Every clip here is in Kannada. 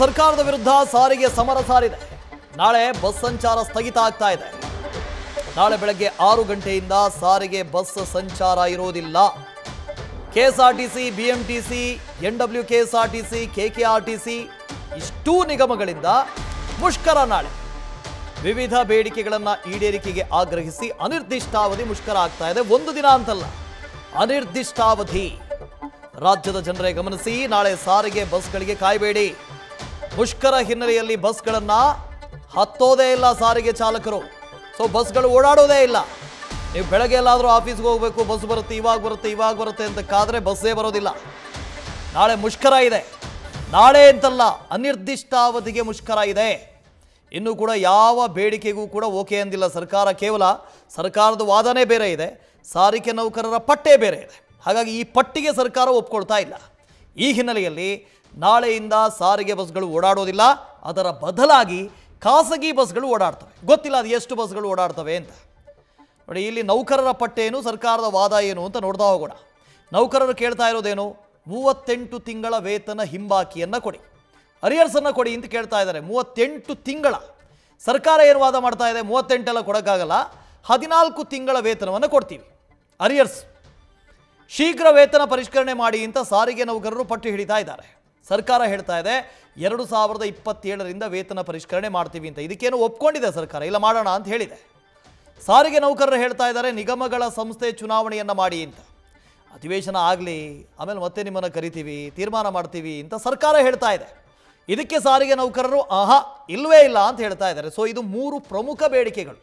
ಸರ್ಕಾರದ ವಿರುದ್ಧ ಸಾರಿಗೆ ಸಮರ ಸಾರಿದೆ. ನಾಳೆ ಬಸ್ ಸಂಚಾರ ಸ್ಥಗಿತ ಆಗ್ತಾ ಇದೆ. ನಾಳೆ ಬೆಳಗ್ಗೆ 6 ಗಂಟೆಯಿಂದ ಸಾರಿಗೆ ಬಸ್ ಸಂಚಾರ ಇರೋದಿಲ್ಲ. ಕೆಎಸ್ಆರ್ಟಿಸಿ, ಬಿಎಂಟಿಸಿ, NWKSRTC, KKRTC ಇಷ್ಟೂ ನಿಗಮಗಳಿಂದ ಮುಷ್ಕರ ನಾಳೆ. ವಿವಿಧ ಬೇಡಿಕೆಗಳನ್ನು ಈಡೇರಿಕೆಗೆ ಆಗ್ರಹಿಸಿ ಅನಿರ್ದಿಷ್ಟಾವಧಿ ಮುಷ್ಕರ ಆಗ್ತಾ ಇದೆ. ಒಂದು ದಿನ ಅಂತಲ್ಲ, ಅನಿರ್ದಿಷ್ಟಾವಧಿ. ರಾಜ್ಯದ ಜನರೇ ಗಮನಿಸಿ, ನಾಳೆ ಸಾರಿಗೆ ಬಸ್ಗಳಿಗೆ ಕಾಯಬೇಡಿ. ಮುಷ್ಕರ ಹಿನ್ನೆಲೆಯಲ್ಲಿ ಬಸ್ಗಳನ್ನು ಹತ್ತೋದೇ ಇಲ್ಲ ಸಾರಿಗೆ ಚಾಲಕರು. ಸೊ ಬಸ್ಗಳು ಓಡಾಡೋದೇ ಇಲ್ಲ. ನೀವು ಬೆಳಗ್ಗೆ ಎಲ್ಲಾದರೂ ಆಫೀಸ್ಗೆ ಹೋಗಬೇಕು, ಬಸ್ ಬರುತ್ತೆ, ಇವಾಗ ಬರುತ್ತೆ ಅಂತ ಕಾದರೆ ಬಸ್ಸೇ ಬರೋದಿಲ್ಲ. ನಾಳೆ ಮುಷ್ಕರ ಇದೆ. ನಾಳೆ ಅಂತಲ್ಲ, ಅನಿರ್ದಿಷ್ಟಾವಧಿಗೆ ಮುಷ್ಕರ ಇದೆ. ಇನ್ನೂ ಕೂಡ ಯಾವ ಬೇಡಿಕೆಗೂ ಕೂಡ ಓಕೆ ಅಂದಿಲ್ಲ ಸರ್ಕಾರ. ಕೇವಲ ಸರ್ಕಾರದ ವಾದನೆ ಬೇರೆ ಇದೆ, ಸಾರಿಗೆ ನೌಕರರ ಪಟ್ಟೆ ಬೇರೆ ಇದೆ. ಹಾಗಾಗಿ ಈ ಪಟ್ಟಿಗೆ ಸರ್ಕಾರ ಒಪ್ಕೊಳ್ತಾ ಇಲ್ಲ. ಈ ಹಿನ್ನೆಲೆಯಲ್ಲಿ ನಾಳೆಯಿಂದ ಸಾರಿಗೆ ಬಸ್ಗಳು ಓಡಾಡೋದಿಲ್ಲ. ಅದರ ಬದಲಾಗಿ ಖಾಸಗಿ ಬಸ್ಗಳು ಓಡಾಡ್ತವೆ. ಗೊತ್ತಿಲ್ಲ ಅದು ಎಷ್ಟು ಬಸ್ಗಳು ಓಡಾಡ್ತವೆ ಅಂತ. ನೋಡಿ, ಇಲ್ಲಿ ನೌಕರರ ಪಟ್ಟೆ ಏನು, ಸರ್ಕಾರದ ವಾದ ಏನು ಅಂತ ನೋಡ್ತಾ ಹೋಗೋಣ. ನೌಕರರು ಕೇಳ್ತಾ ಇರೋದೇನು? 38 ತಿಂಗಳ ವೇತನ ಹಿಂಬಾಕಿಯನ್ನು ಕೊಡಿ, ಅರಿಯರ್ಸನ್ನು ಕೊಡಿ ಅಂತ ಕೇಳ್ತಾ ಇದ್ದಾರೆ. 38 ತಿಂಗಳ. ಸರ್ಕಾರ ಏನು ವಾದ ಮಾಡ್ತಾ ಇದೆ? 38 ಎಲ್ಲ ಕೊಡೋಕ್ಕಾಗಲ್ಲ, 14 ತಿಂಗಳ ವೇತನವನ್ನು ಕೊಡ್ತೀವಿ, ಅರಿಯರ್ಸ್. ಶೀಘ್ರ ವೇತನ ಪರಿಷ್ಕರಣೆ ಮಾಡಿ ಅಂತ ಸಾರಿಗೆ ನೌಕರರು ಪಟ್ಟು ಹಿಡಿತಾ ಇದ್ದಾರೆ. ಸರ್ಕಾರ ಹೇಳ್ತಾ ಇದೆ 2027ರಿಂದ ವೇತನ ಪರಿಷ್ಕರಣೆ ಮಾಡ್ತೀವಿ ಅಂತ. ಇದಕ್ಕೇನು ಒಪ್ಕೊಂಡಿದೆ ಸರ್ಕಾರ, ಇಲ್ಲ ಮಾಡೋಣ ಅಂತ ಹೇಳಿದೆ. ಸಾರಿಗೆ ನೌಕರರು ಹೇಳ್ತಾ ಇದ್ದಾರೆ ನಿಗಮಗಳ ಸಂಸ್ಥೆ ಚುನಾವಣೆಯನ್ನು ಮಾಡಿ ಅಂತ. ಅಧಿವೇಶನ ಆಗಲಿ, ಆಮೇಲೆ ಮತ್ತೆ ನಿಮ್ಮನ್ನು ಕರಿತೀವಿ, ತೀರ್ಮಾನ ಮಾಡ್ತೀವಿ ಅಂತ ಸರ್ಕಾರ ಹೇಳ್ತಾ ಇದೆ. ಇದಕ್ಕೆ ಸಾರಿಗೆ ನೌಕರರು ಇಲ್ಲವೇ ಇಲ್ಲ ಅಂತ ಹೇಳ್ತಾ ಇದ್ದಾರೆ. ಸೊ ಇದು 3 ಪ್ರಮುಖ ಬೇಡಿಕೆಗಳು.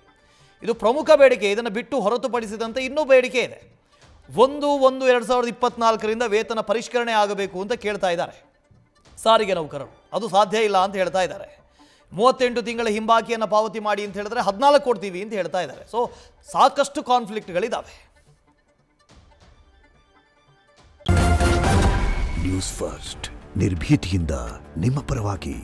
ಇದು ಪ್ರಮುಖ ಬೇಡಿಕೆ. ಇದನ್ನು ಬಿಟ್ಟು ಹೊರತುಪಡಿಸಿದಂತೆ ಇನ್ನೂ ಬೇಡಿಕೆ ಇದೆ. 1/1/2024ರಿಂದ ವೇತನ ಪರಿಷ್ಕರಣೆ ಆಗಬೇಕು ಅಂತ ಕೇಳ್ತಾ ಇದ್ದಾರೆ ಸಾರಿಗೆ ನೌಕರರು. ಅದು ಸಾಧ್ಯ ಇಲ್ಲ ಅಂತ ಹೇಳ್ತಾ ಇದ್ದಾರೆ. 38 ತಿಂಗಳ ಹಿಂಬಾಕಿಯನ್ನು ಪಾವತಿ ಮಾಡಿ ಅಂತ ಹೇಳಿದ್ರೆ 14 ಕೊಡ್ತೀವಿ ಅಂತ ಹೇಳ್ತಾ ಇದ್ದಾರೆ. ಸೊ ಸಾಕಷ್ಟು ಕಾನ್ಫ್ಲಿಕ್ಟ್ಗಳಿದ್ದಾವೆ. ನ್ಯೂಸ್ ಫಸ್ಟ್, ನಿರ್ಭೀತಿಯಿಂದ ನಿಮ್ಮ ಪರವಾಗಿ.